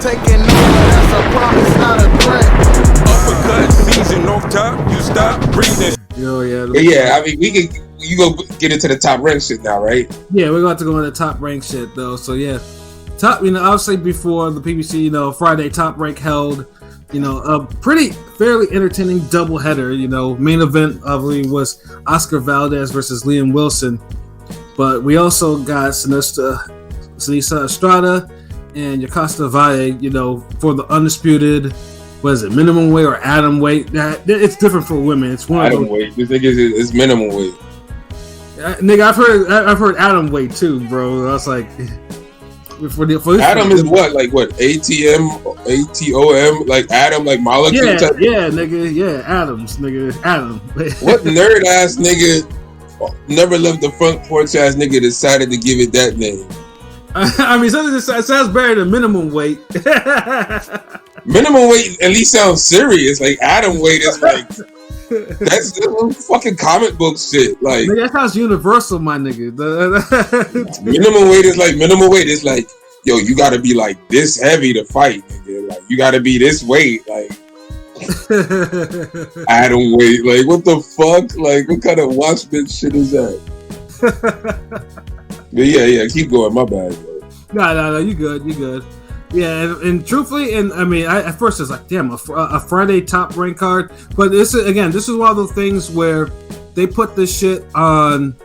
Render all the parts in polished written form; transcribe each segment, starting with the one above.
taking over, that's a promise, not a threat. Uppercut season off top, you stop breathing. Yeah, I mean, you go get into the top rank shit now, right? Yeah, we're going to go into top rank shit though. So yeah, top. Obviously before the PBC, Friday top rank held, a fairly entertaining doubleheader. Main event obviously was Oscar Valdez versus Liam Wilson, but we also got Seniesa Estrada and Yokasta Valle, for the undisputed. What is it? Minimum weight or atom weight? It's different for women. It's one atom weight. This nigga is minimum weight. Nigga, I've heard atom weight too, bro. I was like, for this atom is what? Like what? ATOM? Like atom? Like molecule? Yeah, nigga. Yeah, atoms, nigga. Atom. What nerd ass nigga? Never left the front porch ass nigga decided to give it that name. I mean, something that sounds better than minimum weight. Minimum weight at least sounds serious. Like atom weight is like that's fucking comic book shit. Like nigga, that sounds universal, my nigga. Minimum weight is like yo, you gotta be like this heavy to fight, nigga. Like you gotta be this weight, like atom weight. Like what the fuck? Like what kind of watchman shit is that? But yeah, keep going. My bad, bro. No, you good. Yeah, and truthfully, and I mean, at first it's like, damn, a Friday top rank card. But this is one of those things where they put this shit on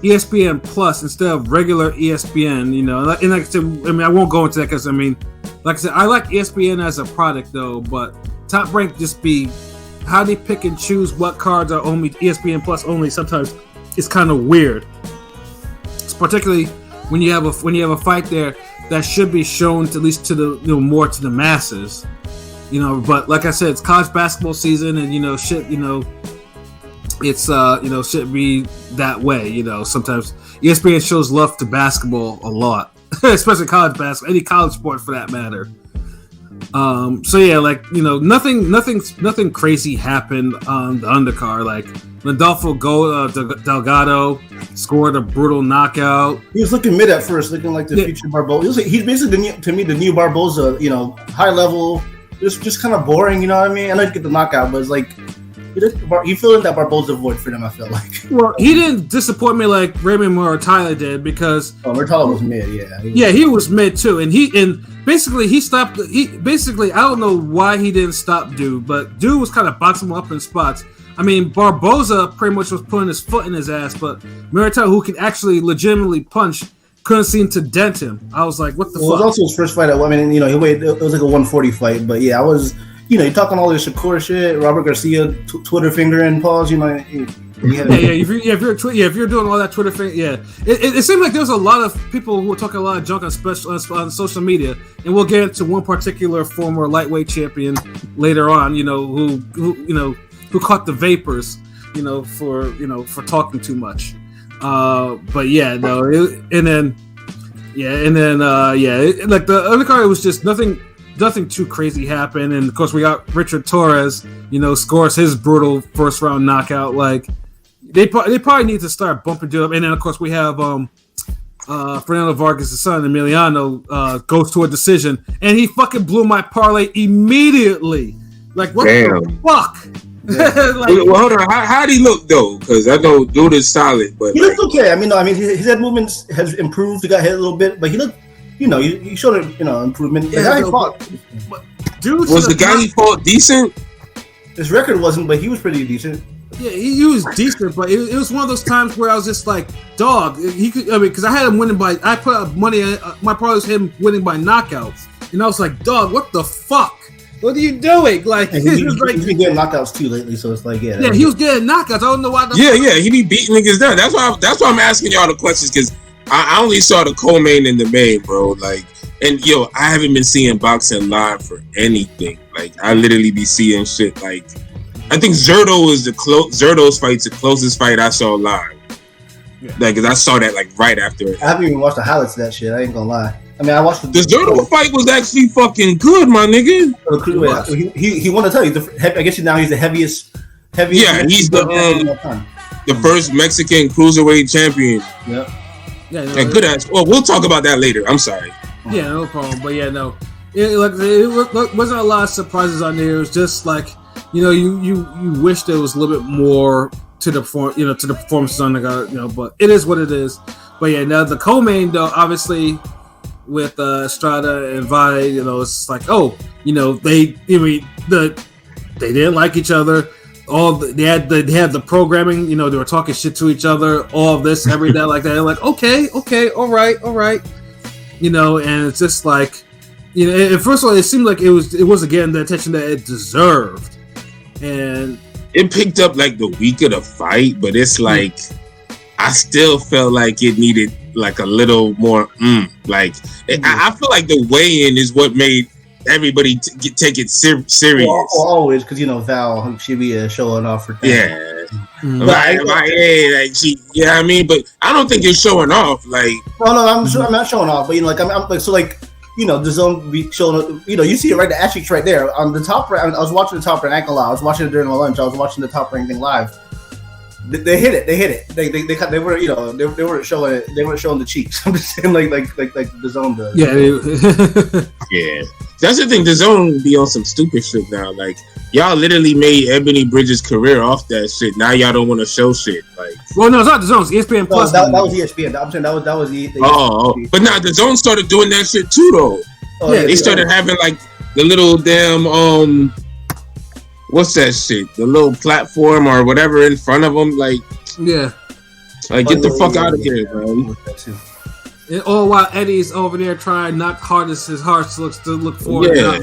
ESPN Plus instead of regular ESPN. And like I said, I mean, I won't go into that because I mean, like I said, I like ESPN as a product though, but Top Rank just be how they pick and choose what cards are only ESPN Plus only. Sometimes it's kind of weird. Particularly when you have a fight there that should be shown to, at least to the more to the masses, But like I said, it's college basketball season, and it's shouldn't be that way. Sometimes ESPN shows love to basketball a lot, especially college basketball, any college sport for that matter. So yeah, like nothing crazy happened on the undercard. Like Rodolfo Delgado scored a brutal knockout. He was looking mid at first, looking like the future Barboza. He's basically to me the new Barboza. High level, just kind of boring. You know what I mean? I know you get the knockout, but it's like he filled in that Barboza void for them. I felt like. Well, he didn't disappoint me like Raymond Muratalla did because. Oh, Muratalla was mid, yeah. He was mid too, and basically he stopped. I don't know why he didn't stop Dude, but Dude was kind of boxing him up in spots. I mean, Barboza pretty much was putting his foot in his ass, but Muratalla, who can actually legitimately punch, couldn't seem to dent him. I was like, what the fuck? It was also his first fight. He weighed, it was like a 140 fight, but yeah, I was, you're talking all this Shakur shit, Robert Garcia, Twitter finger and pause, If you're doing all that Twitter thing, it seemed like there was a lot of people who were talking a lot of junk on social media, and we'll get into one particular former lightweight champion later on, who caught the vapors, for talking too much. But yeah, no, like the undercard was just nothing too crazy happened, and of course we got Richard Torres, scores his brutal first round knockout. Like they probably need to start bumping Dude up, and then of course we have Fernando Vargas' son Emiliano goes to a decision, and he fucking blew my parlay immediately. Like what the fuck? Well, hold on. How did he look though? Because I know Dude is solid, but he looked okay. I mean, his head movements has improved. He got hit a little bit, but he looked, he showed improvement. Yeah, the guy he fought. Dude, was the guy he fought decent? His record wasn't, but he was pretty decent. Yeah, he was decent, but it was one of those times where I was just like, dog. He could. I mean, because I had him winning by. I put up money. My parlay was him winning by knockouts, and I was like, dog, what the fuck? What are you doing? Like he's been getting knockouts too lately, so it's like yeah, he was getting knockouts. I don't know why. He be beating niggas down. That's why I'm asking y'all the questions, because I only saw the co-main and the main, bro. Like, and I haven't been seeing boxing live for anything. Like, I literally be seeing shit. Like, I think Zerto's fight's the closest fight I saw live. Yeah. Like, cause I saw that like right after it. I haven't even watched the highlights of that shit. I ain't gonna lie. I mean, I watched the Zerto fight was actually fucking good, my nigga. He want to tell you. I guess now he's the heaviest. Yeah, he's the first Mexican cruiserweight champion. Yeah. Yeah, good ass. Well, we'll talk about that later. I'm sorry. Yeah, no problem. But yeah, no. wasn't a lot of surprises on there. It was just like, you wish there was a little bit more to the performances on the but it is what it is. But yeah, now the co-main though, obviously with Estrada and Valle, it's like, they didn't like each other. They had the programming, they were talking shit to each other, all of this every day like that. They're like, okay, all right, and it's just like, and first of all, it seemed like it was again the attention that it deserved, and it picked up like the week of the fight, but it's like I still felt like it needed like a little more. I feel like the weigh-in is what made everybody take it serious. Well, always, because Val, she be showing off for things. Yeah. But I don't think you're showing off. Like, no, I'm not showing off. But the zone be showing. You see it right, the asterisks right there on the top. I was watching the top rank. I ain't gonna lie, I was watching it during my lunch. I was watching the top rank thing live. They hit it. They were they weren't showing it. They weren't showing the cheeks. I'm just saying like the zone does. Yeah. Yeah. That's the thing. The zone be on some stupid shit now. Like, y'all literally made Ebony Bridges' career off that shit. Now y'all don't want to show shit. Like, well, no, it's not the zone. It's ESPN Plus. That was ESPN. I'm saying that was the but now the zone started doing that shit too, though. They started having like the little damn what's that shit? The little platform or whatever in front of them. Like, yeah, like get the fuck out of here, man. And all while Eddie's over there trying not hardest his heart to look forward. Yeah.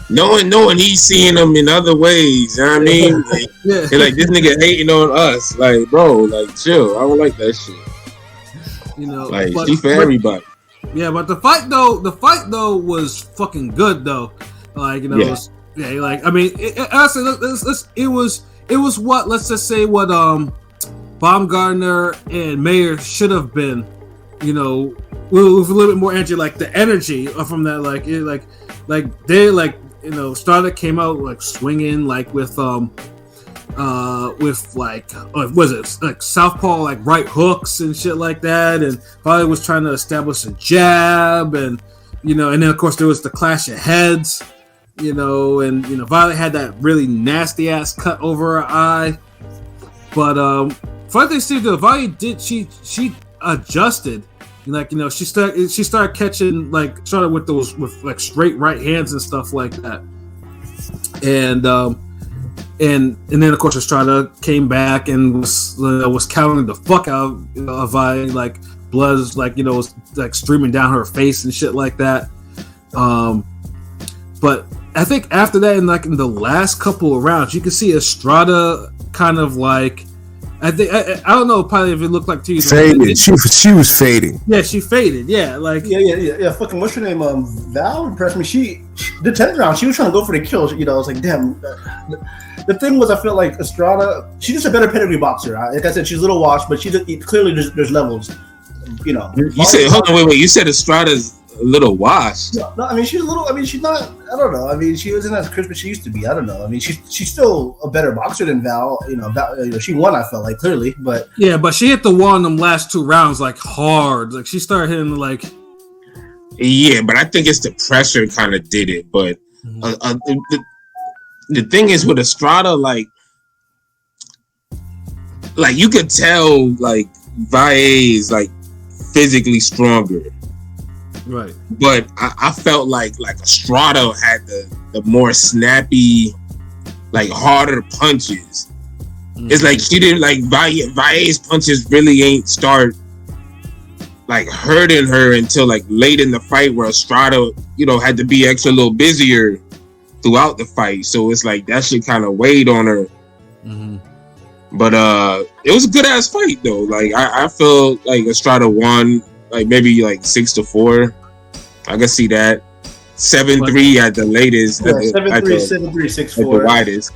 knowing he's seeing them in other ways. You know what I mean? Like, they're like, this nigga hating on us. Like, bro, like, chill. I don't like that shit. Like, she for everybody. Yeah, but the fight though was fucking good though. Like, honestly, it was what, let's just say what Baumgartner and Mayer should have been, with a little bit more energy, like the energy from that, Estrada came out like swinging, like with was it like southpaw like right hooks and shit like that, and Valle was trying to establish a jab, and and then of course there was the clash of heads, and Valle had that really nasty ass cut over her eye, but funny thing, Steve, though, Valle did she adjusted, she started catching like started with those with like straight right hands and stuff like that, and then of course Estrada came back and was countering the fuck out of Valle, like blood was was like streaming down her face and shit like that, but I think after that in the last couple of rounds you could see Estrada kind of like. I think I don't know probably if it looked like to you. Faded. She was fading. Yeah, she faded. Yeah, like yeah. Fucking what's her name? Val impressed me. She the 10th round. She was trying to go for the kills. I was like, damn. The thing was, I feel like Estrada. She's just a better pedigree boxer. Like I said, she's a little washed, but clearly there's levels. You said hold on, wait. You said Estrada's a little washed. No, I mean she's a little. I mean she's not. I don't know. I mean she wasn't as crisp as she used to be. I don't know. I mean she's still a better boxer than Val. She won. I felt like clearly, but yeah, but she hit the wall in them last 2 rounds like hard. Like she started hitting like. Yeah, but I think it's the pressure kind of did it. But the thing is with Estrada, like you could tell like Valle is like physically stronger. Right, but I felt like Estrada had the more snappy, like harder punches. Mm-hmm. It's like she didn't like Valle's punches really ain't start like hurting her until like late in the fight, where Estrada had to be extra little busier throughout the fight. So it's like that shit kind of weighed on her. Mm-hmm. But it was a good ass fight though. Like I feel like Estrada won. Like maybe like 6-4. I can see that. 7-3 at the latest. Yeah, 7-3, 6-4. At the widest.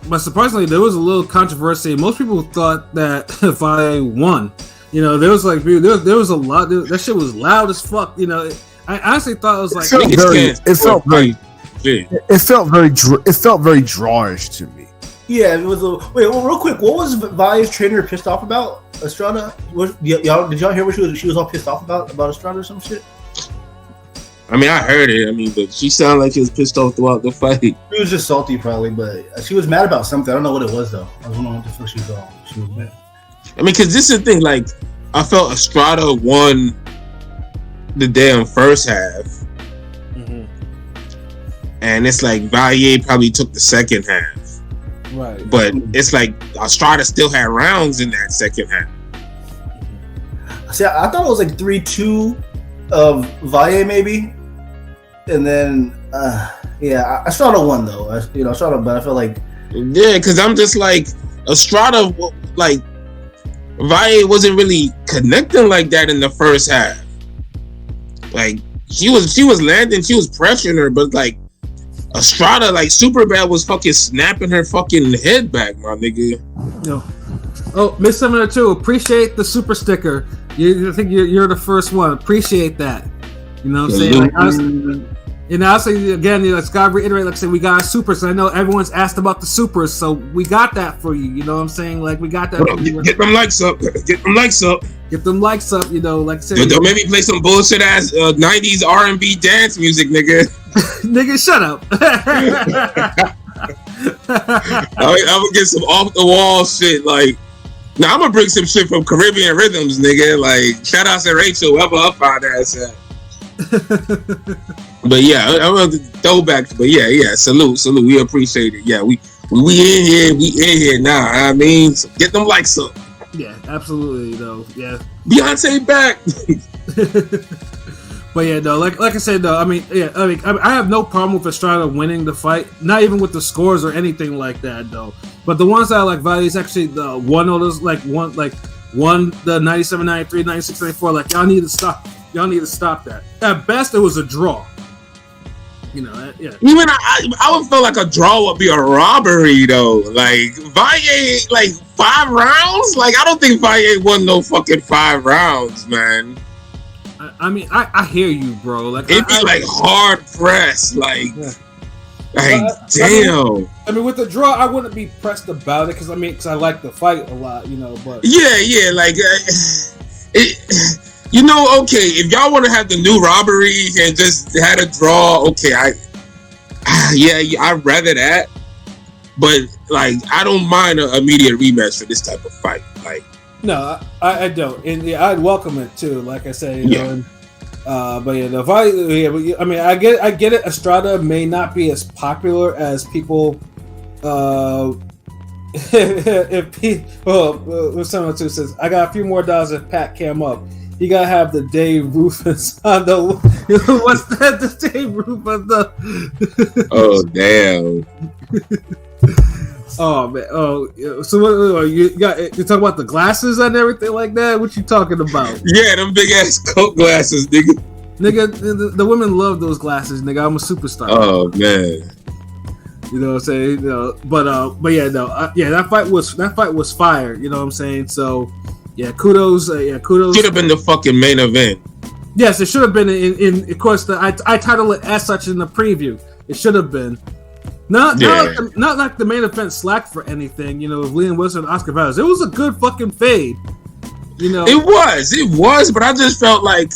But surprisingly, there was a little controversy. Most people thought that Valle won. There was like there was a lot. That shit was loud as fuck. I honestly thought it was like it felt very drawish to me. Yeah, it was. Real quick, what was Valle's trainer pissed off about Estrada? Did y'all hear what she was all pissed off about Estrada or some shit? I mean, I heard it. I mean, but she sounded like she was pissed off throughout the fight. She was just salty, probably, but she was mad about something. I don't know what it was though. I was wondering what the fuck she was mad. I mean, because this is the thing. Like, I felt Estrada won the damn first half, and it's like Valle probably took the second half. Right. But it's like Estrada still had rounds in that second half. See, I thought it was like 3-2 of Valle maybe, and then Estrada won though. Estrada, but I feel like because I'm just like Estrada, like Valle wasn't really connecting like that in the first half. Like she was landing, she was pressuring her, but like Estrada, like Superbad was fucking snapping her fucking head back, my nigga. No. Oh, Miss 702, appreciate the super sticker. I think you're the first one. Appreciate that. You know what I'm saying? Like, I say again, it's gotta reiterate, like I said, we got supers. I know everyone's asked about the supers, so we got that for you. You know what I'm saying? Like we got that for you. Get them likes up. Get them likes up. Get them likes up, you know, like I said. Don't maybe play some bullshit ass 90s R&B dance music, nigga. Nigga, shut up. I'm gonna get some off the wall shit. Like, now I'm gonna bring some shit from Caribbean rhythms, nigga. Like, shout out to Rachel, whoever up our ass at. But yeah, I'm gonna throw back. But yeah, salute. We appreciate it. Yeah, we in here now. I mean, so get them likes up. Yeah, absolutely, though. Yeah, Beyonce back. But yeah, though, like I said, though, I mean, I have no problem with Estrada winning the fight, not even with the scores or anything like that, though. But the ones that I like, Valle is actually the one of those, won the 97, 93, 96, 94. Like y'all need to stop that. At best, it was a draw. You know, yeah. Even I would feel like a draw would be a robbery though. Like Valle, like 5 rounds. Like I don't think Valle won no fucking 5 rounds, man. I mean, I hear you, bro. Like it'd be like hard pressed, like, damn. I mean, with the draw, I wouldn't be pressed about it because I like the fight a lot, you know. But yeah, like, you know, okay, if y'all want to have the new robbery and just had a draw, okay, I'd rather that. But like, I don't mind an immediate rematch for this type of fight, like. No, I don't, and yeah, I'd welcome it too. Like I said, you know, but yeah, the fight. Yeah, I mean, I get it. Estrada may not be as popular as people. If someone too says, I got a few more dollars if Pat came up. You gotta have the Dave Rufus on the. What's that? The Dave Rufus the. Oh damn. Oh man! Oh, so what, you talking about the glasses and everything like that? What you talking about? Yeah, them big ass Coke glasses, nigga. Nigga, the women love those glasses, nigga. I'm a superstar. Oh man! You know what I'm saying? You know, but yeah, no, that fight was fire. You know what I'm saying? So yeah, kudos. Kudos. Should have been the fucking main event. Yes, it should have been. In of course, I titled it as such in the preview. It should have been. Not like the main event slacked for anything, you know, with Liam Wilson and Oscar Valdez. It was a good fucking fade, you know. It was, but I just felt like,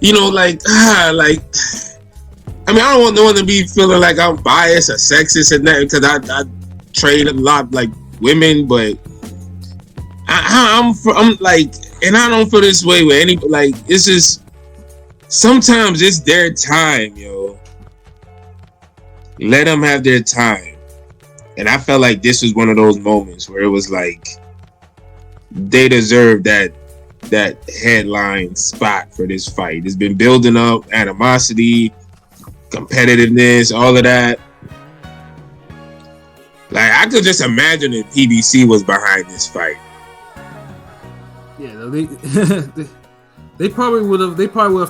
you know, like, I mean, I don't want no one to be feeling like I'm biased or sexist and that, because I train a lot like women, but I'm like, and I don't feel this way with any, like, it's just, sometimes it's their time, yo. Let them have their time. And I felt like this was one of those moments where it was like they deserve that headline spot for this fight. It's been building up animosity, competitiveness, all of that. Like, I could just imagine if PBC was behind this fight. Yeah, they probably would have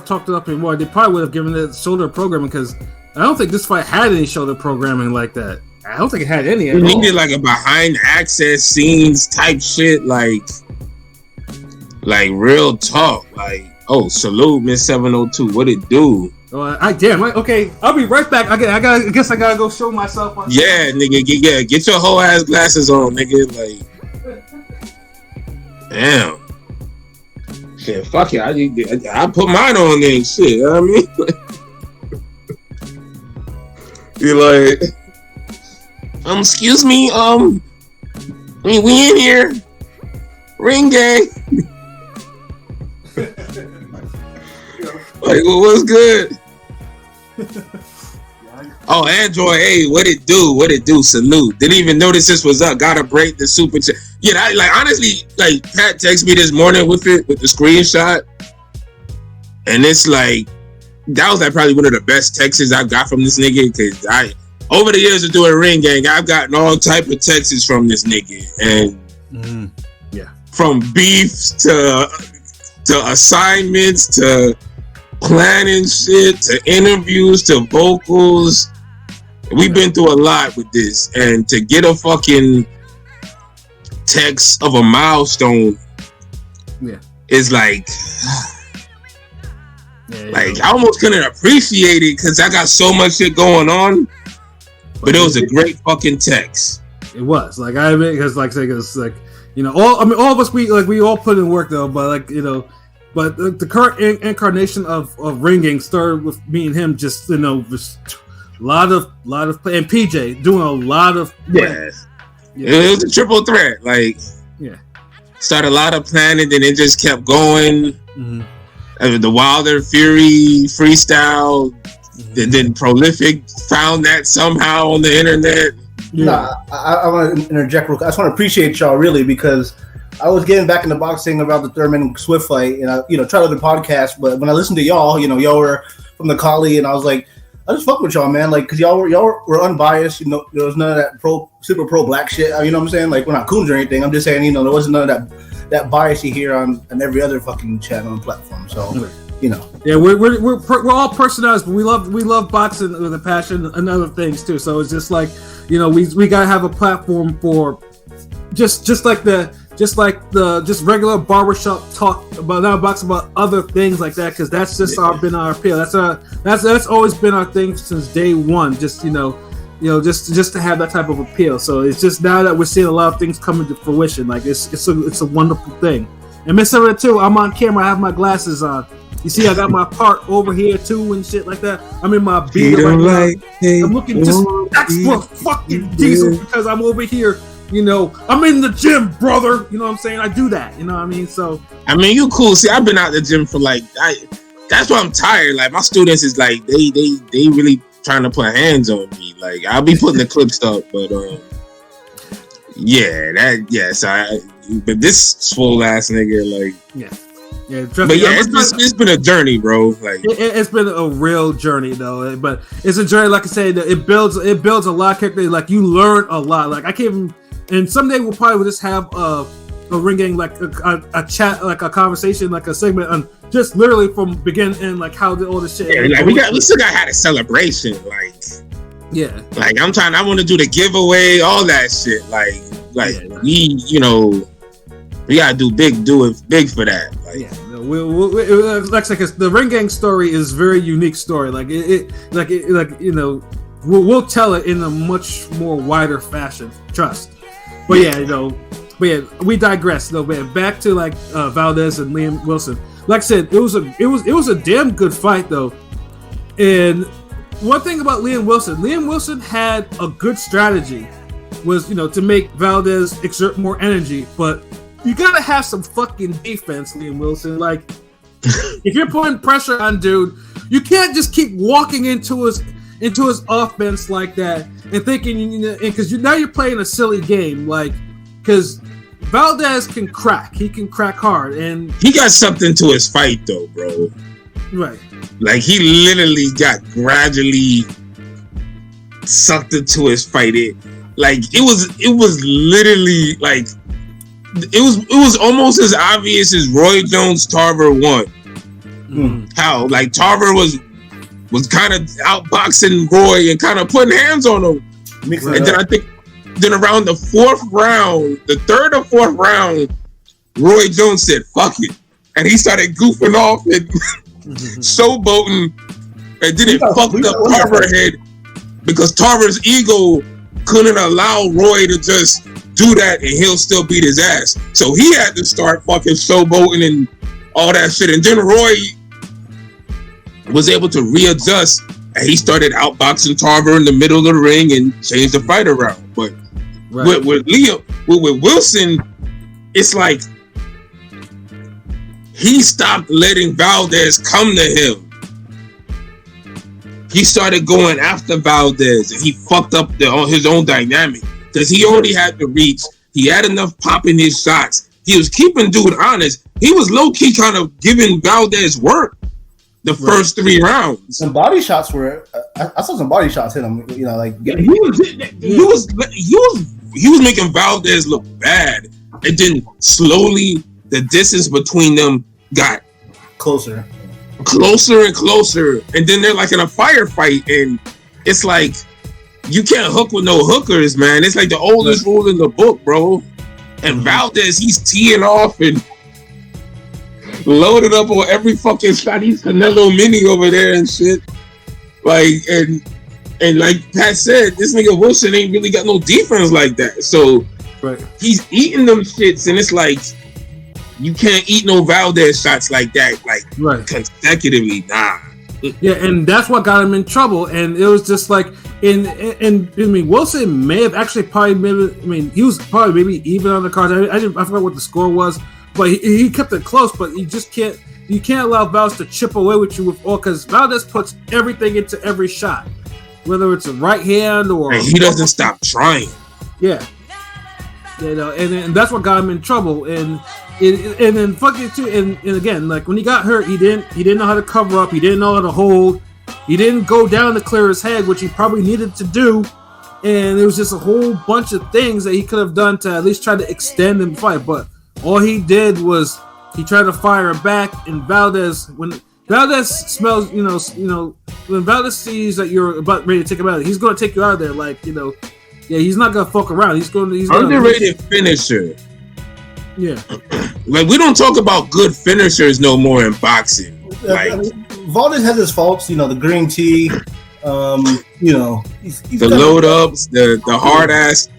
talked it up and more. They probably would have given it shoulder programming, because I don't think this fight had any shoulder programming like that. I don't think it had any. We needed like a behind access scenes type shit, like real talk. Like, oh, salute, Miss 702. What it do? Okay, I'll be right back. I guess I gotta go show myself. Yeah, nigga, get your whole ass glasses on, nigga. Like, damn. Shit, fuck it. I put mine on there and shit. You know what I mean? You're like, excuse me, we in here. Ring gang. Like, well, what's good? Oh, Android, hey, what it do? What it do? Salute. Didn't even notice this was up. Gotta break the super chat. Yeah, like honestly, like Pat texted me this morning with the screenshot, and it's like that was like probably one of the best texts I got from this nigga, because over the years of doing Ring Gang, I've gotten all type of texts from this nigga, and from beefs to assignments to planning shit to interviews to vocals. We've been through a lot with this, and to get a fucking text of a milestone is like I almost couldn't appreciate it because I got so much shit going on, but it was a great fucking text. It was like, I admit, because like you know, all of us, we all put in work though, but like, you know, but the current incarnation of ringing started with me and him, just, you know, just a lot of play, and PJ doing a lot of play. It was a triple threat, like started a lot of planning, and it just kept going. The Wilder Fury freestyle, and then Prolific found that somehow on the internet. Nah, I want to interject real quick. I just want to appreciate y'all really, because I was getting back into boxing around the Thurman Swift fight, and I, you know, tried other podcasts, but when I listened to y'all, you know, y'all were from the Collie, and I was like, I just fuck with y'all, man, like, because y'all were unbiased, you know, there was none of that super pro black shit, you know what I'm saying? Like, we're not coons or anything. I'm just saying, you know, there wasn't none of that bias you hear on every other fucking channel and platform. So, you know, we're all personalized, but we love boxing with a passion and other things too. So it's just like, you know, we gotta have a platform for just regular barbershop talk about not boxing, about other things like that, because that's just been our appeal. That's always been our thing since day one. Just just to have that type of appeal. So it's just now that we're seeing a lot of things coming to fruition. Like it's a wonderful thing. And Miss 72, I'm on camera. I have my glasses on. You see, I got my part over here too and shit like that. I'm in my beater right now. I'm looking just extra fucking diesel because I'm over here. You know, I'm in the gym, brother. You know what I'm saying? I do that. You know what I mean? So I mean, you cool. See, I've been out the gym for like that's why I'm tired. Like my students is like they really trying to put hands on me. Like I'll be putting the clips up, but but this swole ass nigga, like but yeah, it's been a journey, bro. Like it's been a real journey though. But it's a journey, like I said, it builds a lot of character. Like you learn a lot. Like I can't even, and someday we'll probably just have a ring gang, like a chat, like a conversation, like a segment on just literally from beginning and like how all this shit. Yeah, like we still got had a celebration, like like I want to do the giveaway, all that shit. We, you know, we gotta do it big for that. Like, like the ring gang story is a very unique story. Like you know, we'll tell it in a much more wider fashion. Trust. But we digress though, man. Back to like Valdez and Liam Wilson. Like I said, it was a damn good fight though. And one thing about Liam Wilson had a good strategy, was, you know, to make Valdez exert more energy, but you gotta have some fucking defense, Liam Wilson. Like, if you're putting pressure on dude, you can't just keep walking into his offense like that and thinking, you know, because now you're playing a silly game, like, because Valdez can crack. He can crack hard, and he got something to his fight though, bro. Right. Like he literally got gradually sucked into his fight. It was literally like it was almost as obvious as Roy Jones Tarver won. How like Tarver was kind of outboxing Roy and kind of putting hands on him. And then I think around the third or fourth round, Roy Jones said, "Fuck it," and he started goofing off and showboating, and then it fucked up Tarver's head because Tarver's ego couldn't allow Roy to just do that and he'll still beat his ass. So he had to start fucking showboating and all that shit. And then Roy was able to readjust, and he started outboxing Tarver in the middle of the ring and changed the fight around. But with Wilson, it's like he stopped letting Valdez come to him. He started going after Valdez, and he fucked up his own dynamic because he already had the reach. He had enough pop in his shots. He was keeping dude honest. He was low key kind of giving Valdez work the first 3 rounds. Some body shots were. I saw some body shots hit him. You know, like he was making Valdez look bad, and then slowly the distance between them got closer and closer, and then they're like in a firefight, and it's like you can't hook with no hookers, man. It's like the oldest rule in the book, bro. And Valdez, he's teeing off and loaded up on every fucking shot. He's Canelo Mini over there and shit. Like, and like Pat said, this nigga Wilson ain't really got no defense like that. So he's eating them shits, and it's like you can't eat no Valdez shots like that, like consecutively. Nah. Yeah, and that's what got him in trouble. And it was just like, Wilson may have actually he was probably maybe even on the cards. I forgot what the score was, but he kept it close. But you can't allow Valdez to chip away with you because Valdez puts everything into every shot, whether it's a right hand or. And he doesn't stop trying. Yeah, you know, and that's what got him in trouble. And then fucking too, and again, like when he got hurt, he didn't know how to cover up. He didn't know how to hold. He didn't go down to clear his head, which he probably needed to do. And it was just a whole bunch of things that he could have done to at least try to extend the fight. But all he did was he tried to fire back. And when Valdez smells, when Valdez sees that you're about ready to take him out, he's going to take you out of there. Like, yeah, he's not going to fuck around. He's underrated finisher. Yeah. Like, we don't talk about good finishers no more in boxing. Like, Valdez has his faults, the green tea, he's the load ups, the hard ass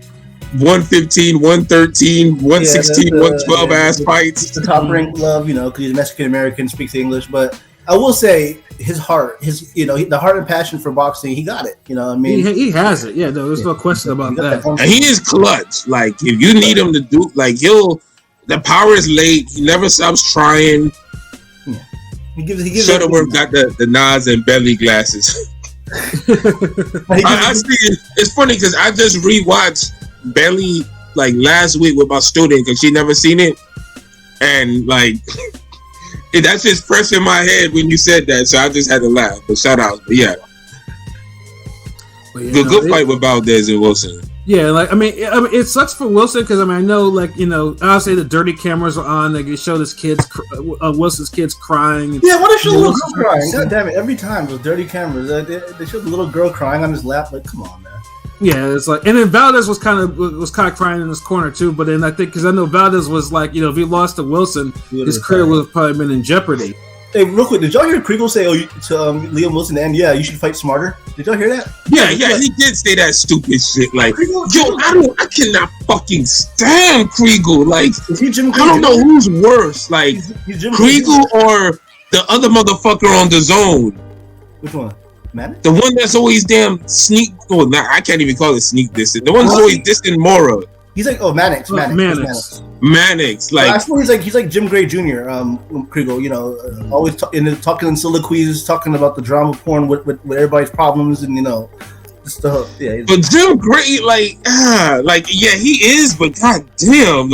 115, 113, 116, 112 ass fights. The top rank love, because he's Mexican American, speaks English. But I will say his heart, the heart and passion for boxing, he got it. You know what I mean? He has it. Yeah, there's no question about that. And he is clutch. Like, if you need him to do, like, the power is late. He never stops trying. Yeah. He gives Shuttleworth got the Nas and belly glasses. I see it. It's funny because I just rewatched Belly like last week with my student because she never seen it, and like that's just fresh in my head when you said that, so I just had to laugh. But shout out, but yeah, good fight with Valdez and Wilson. Yeah, like I mean, it sucks for Wilson because I know, like I'll say the dirty cameras are on. Like they show this Wilson's kids crying. Yeah, what if show the little girl crying? God damn it! Every time those dirty cameras, they show the little girl crying on his lap. Like, come on, man. Yeah, it's like, and then Valdez was kind of crying in his corner too. But then I think because I know Valdez was like, if he lost to Wilson, his career would have probably been in jeopardy. Hey, real quick, did y'all hear Kriegel say to Liam Wilson and yeah, you should fight smarter? Did y'all hear that? Yeah, he did say that stupid shit. Like, I cannot fucking stand Kriegel. Like, I don't know who's worse, like Kriegel or the other motherfucker on the zone. Which one? Madden? The one that's always damn sneak. Oh, I can't even call it sneak dissing. The one that's always dissing Mora. He's like, Mannix. Mannix, like I swear he's like Jim Gray Jr. Kriegel, always talking in soliloquies, talking about the drama porn with everybody's problems, and stuff. Yeah. But Jim Gray, he is, but goddamn,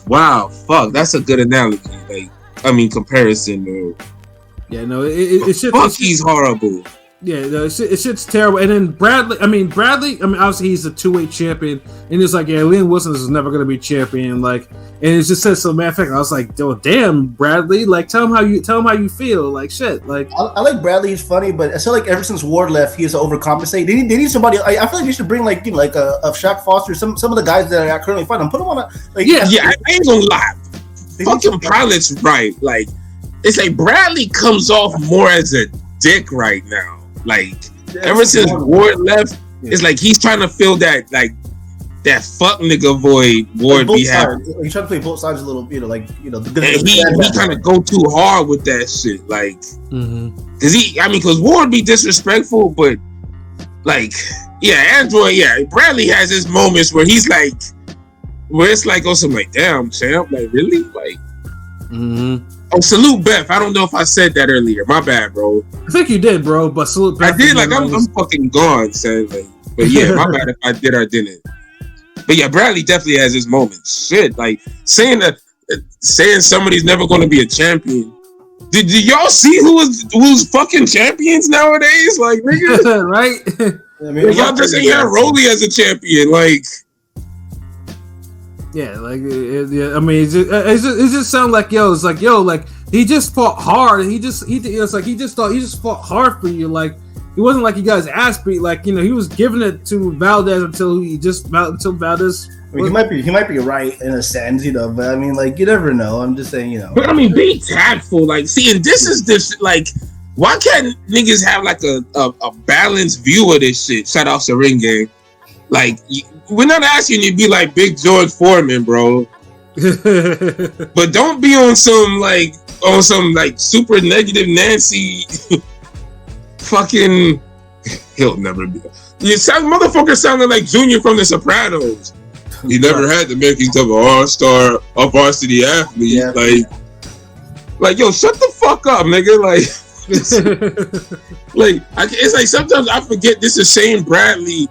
wow, fuck, that's a good analogy. Comparison. Though. Yeah, no, he's horrible. Yeah, no, it's shit's terrible. And then Bradley, obviously he's a 2-weight champion, and it's like, yeah, Liam Wilson is never going to be champion. Like, and it just says so. Matter of fact, I was like, oh damn, Bradley, like tell him how you feel, like shit. Like, I like Bradley, he's funny, but I feel like ever since Ward left, he has to overcompensate. They need somebody. I feel like they should bring like a Shaq Foster, some of the guys that are currently fighting, put them on a I ain't gonna lie, fucking Pilot's right. Like, it's like Bradley comes off more as a dick right now. Like, ever since Ward left, it's like he's trying to fill that that fuck nigga Ward both be having. sides. He tried to play both sides a little, the good. And he kind of go too hard with that shit, like, because Ward be disrespectful, but like, Bradley has his moments where he's like, where it's like, some like, damn, champ, like, really, like. Oh, salute Beth. I don't know if I said that earlier. My bad, bro. I think you did, bro. But salute Beth. I did. Like, I'm fucking gone, son. Like, but yeah, my bad if I did or didn't. But yeah, Bradley definitely has his moments. Shit, like saying somebody's never going to be a champion. Did y'all see who's fucking champions nowadays? Like, nigga, right? I mean, y'all just ain't had Rolly as a champion, like. Yeah, like I mean, it just sounds like it's like like he just fought hard. It's like he just fought hard for you. Like it wasn't like you guys ass beat. Like he was giving it to Valdez until Valdez. I mean, he might be right in a sense, but I mean, like you never know. I'm just saying, But I mean, be tactful. Like, see, and this is this like. Why can't niggas have like a balanced view of this shit? Shout out to Ring Game. Like, we're not asking you to be like Big George Foreman, bro. But don't be on some super negative Nancy fucking. He'll never be. Motherfucker sounded like Junior from The Sopranos. He never had the makings of an all-star, a varsity athlete. Yeah. Like, yo, shut the fuck up, nigga. Like, it's like sometimes I forget this is Shane Bradley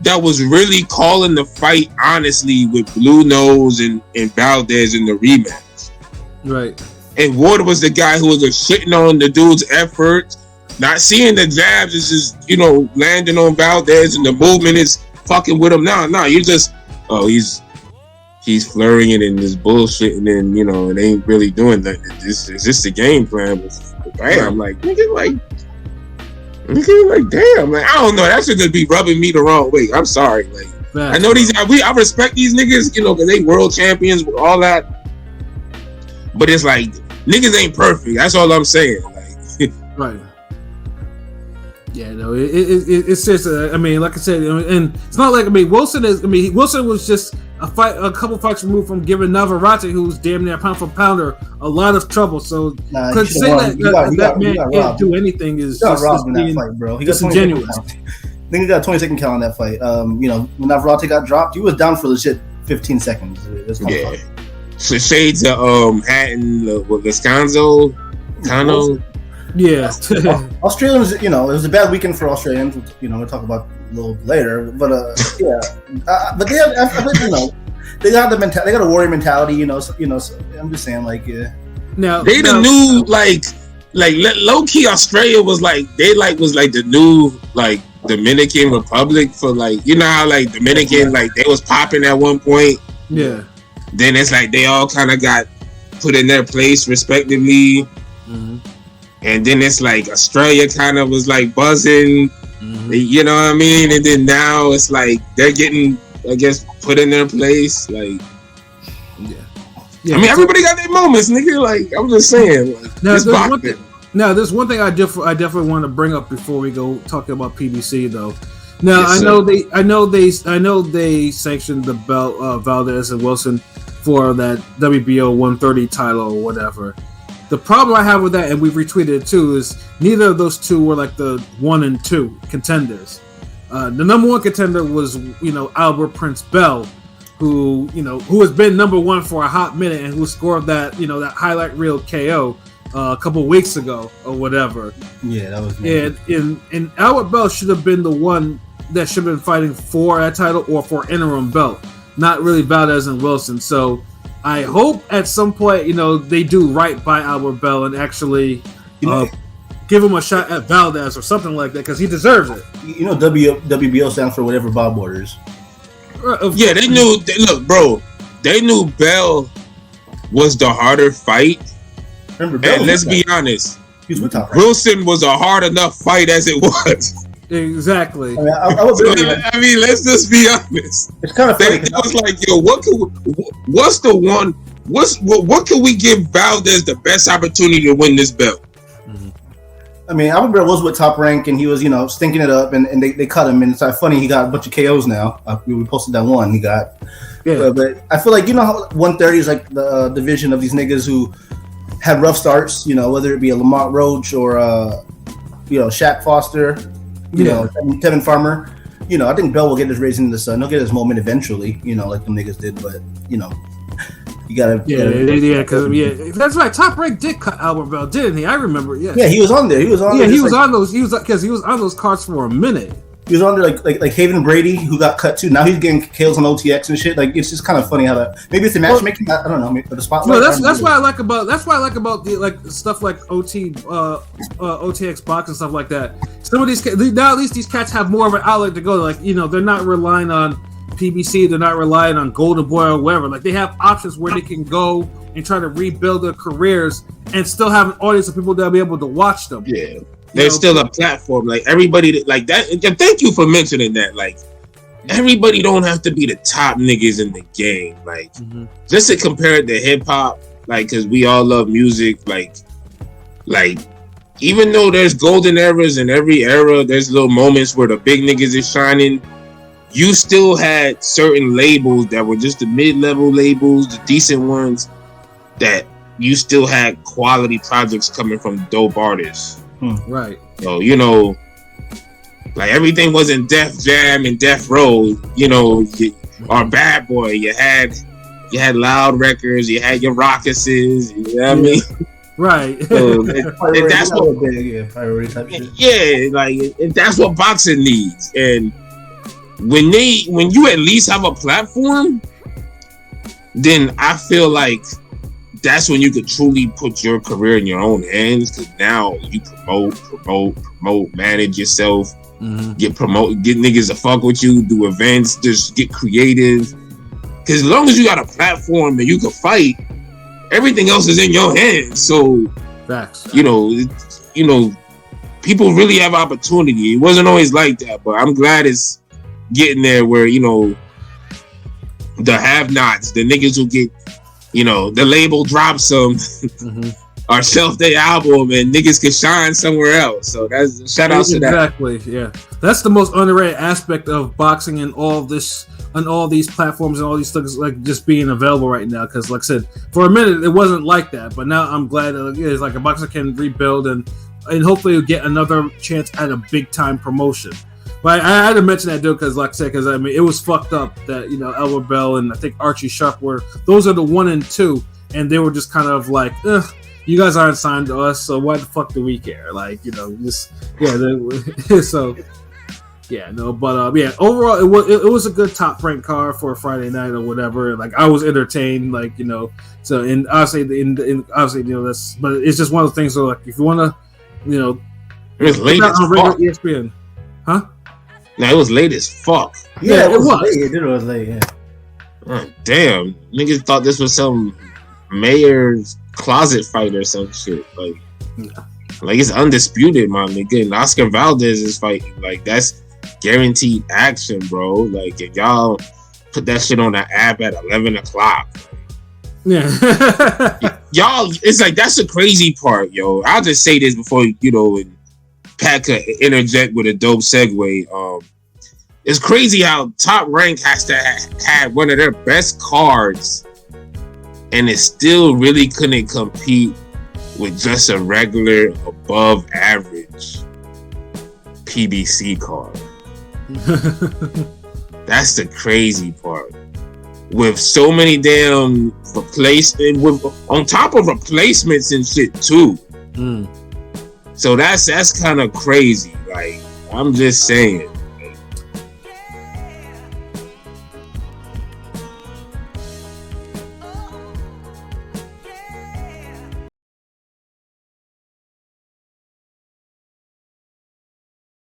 that was really calling the fight honestly with Blue Nose and Valdez in the rematch. Right. And Ward was the guy who was shitting on the dude's efforts, not seeing the jabs, is just, landing on Valdez and the movement is fucking with him. No, you just, he's flurrying and this bullshit and then, it ain't really doing that. It's just a game plan. But damn, like, nigga, like, damn, like, I don't know. That shit could be rubbing me the wrong way. I'm sorry. Like, I know I respect these niggas, because they world champions with all that. But it's like, niggas ain't perfect. That's all I'm saying. Like, right. Yeah, no, it's just. I mean, like I said, and it's not like Wilson was just a couple fights removed from giving Navarrete, who's damn near pound for pounder, a lot of trouble. So could say that man can't do anything is just in that fight, bro. He got disingenuous. I think he got a 20-second count on that fight. When Navarrete got dropped, he was down for legit 15 seconds. Yeah. So shades of Hatton, Visconzo, Cano. Yeah. Australians, it was a bad weekend for Australians. We'll talk about a little later. But but they have, they got the mentality. They got a warrior mentality. So, I'm just saying, like, yeah. Now they the new like low key Australia was like the new like Dominican Republic for like how like Dominican like they was popping at one point. Yeah. Then it's like they all kind of got put in their place respectively. Mm-hmm. And then it's like Australia kind of was like buzzing, you know what I mean? And then now it's like they're getting, I guess, put in their place. Like, yeah. I mean, everybody got their moments, nigga. Like, I'm just saying. Like, there's one thing I definitely want to bring up before we go talking about PBC though. Now yes, I know they sanctioned the belt Valdez and Wilson for that WBO 130 title or whatever. The problem I have with that, and we've retweeted it too, is neither of those two were like the 1 and 2 contenders. The number 1 contender was, Albert Prince Bell, who has been number 1 for a hot minute and who scored that, that highlight reel KO a couple weeks ago or whatever. Yeah, that was. And Albert Bell should have been the one that should have been fighting for that title or for interim belt, not really Valdez and Wilson. So I hope at some point, they do right by Albert Bell and actually give him a shot at Valdez or something like that because he deserves it. WBO stands for whatever Bob orders. Yeah, they knew. Look, bro, they knew Bell was the harder fight. Remember, Bell, and let's be honest, Wilson was a hard enough fight as it was. Exactly. I mean, let's just be honest. It's kind of funny. It was like, yo, what can we give Valdez the best opportunity to win this belt? I mean, Albert Barrel was with Top Rank, and he was, stinking it up, and they cut him, and it's funny, he got a bunch of KOs now. We posted that one he got. Yeah. But I feel like, how 130 is like the division of these niggas who had rough starts, whether it be a Lamont Roach or, Shaq Foster, Tevin Farmer. I think Bell will get his raising in the sun. He'll get his moment eventually, like the niggas did, but, you gotta, because that's right. Top Rank did cut Albert Bell, didn't he? I remember. Yeah, he was on there. He was on those. He was on those cards for a minute. He was on there like Haven Brady, who got cut too. Now he's getting kills on OTX and shit. Like, it's just kind of funny how that. Maybe it's the matchmaking. I don't know. Maybe the spotlight. No, that's what I like about the stuff like OTX box and stuff like that. Some of these now, at least these cats have more of an outlet to go. Like, they're not relying on PBC, they're not relying on Golden Boy or whatever. Like, they have options where they can go and try to rebuild their careers and still have an audience of people that'll be able to watch them. Yeah, there's still a platform. Like, everybody like that. And thank you for mentioning that. Like, everybody don't have to be the top niggas in the game. Like, just to compare it to hip hop, like, because we all love music. Like even though there's golden eras in every era, there's little moments where the big niggas is shining. You still had certain labels that were just the mid-level labels, the decent ones, that you still had quality projects coming from dope artists. Right. So, like, everything wasn't Def Jam and Def Row, or Bad Boy. You had Loud Records, you had your Rockuses, you know what I mean? Right. So, and that's what, and that's what boxing needs. And when you at least have a platform, then I feel like that's when you could truly put your career in your own hands, because now you promote, manage yourself, get niggas to fuck with you, do events, just get creative. Because as long as you got a platform and you can fight, everything else is in your hands. So, facts. People really have opportunity. It wasn't always like that, but I'm glad it's getting there where, the have-nots, the niggas who get, the label drops them or shelf their album and niggas can shine somewhere else. So that's shout out to that. Exactly, yeah. That's the most underrated aspect of boxing and all this on all these platforms and all these things, like, just being available right now. Because, like I said, for a minute it wasn't like that, but now I'm glad that it's like a boxer can rebuild and hopefully get another chance at a big time promotion. But I had to mention that, dude, because, like I said, it was fucked up that, Albert Bell and I think Archie Sharp those are the 1 and 2, and they were just kind of like, you guys aren't signed to us, so why the fuck do we care? Like, so, yeah, no, but yeah, overall, it was a good Top Rank card for a Friday night or whatever. Like, I was entertained, like, so, and obviously, that's, but it's just one of the things. So, like, if you want to, it was late as fuck. ESPN, huh? No, it was late as fuck. Yeah, it was late. Yeah. Oh, damn, niggas thought this was some mayor's closet fight or some shit. Like it's undisputed, my nigga. And Oscar Valdez is fighting. Like, that's guaranteed action, bro. Like, if y'all put that shit on the app at 11 o'clock. Yeah. Y'all, it's like, that's the crazy part, yo. I'll just say this before, and Pat could interject with a dope segue. It's crazy how Top Rank has to have one of their best cards, and it still really couldn't compete with just a regular above average PBC card. That's the crazy part. With so many damn replacements, on top of replacements and shit too. So that's kind of crazy. Like, I'm just saying.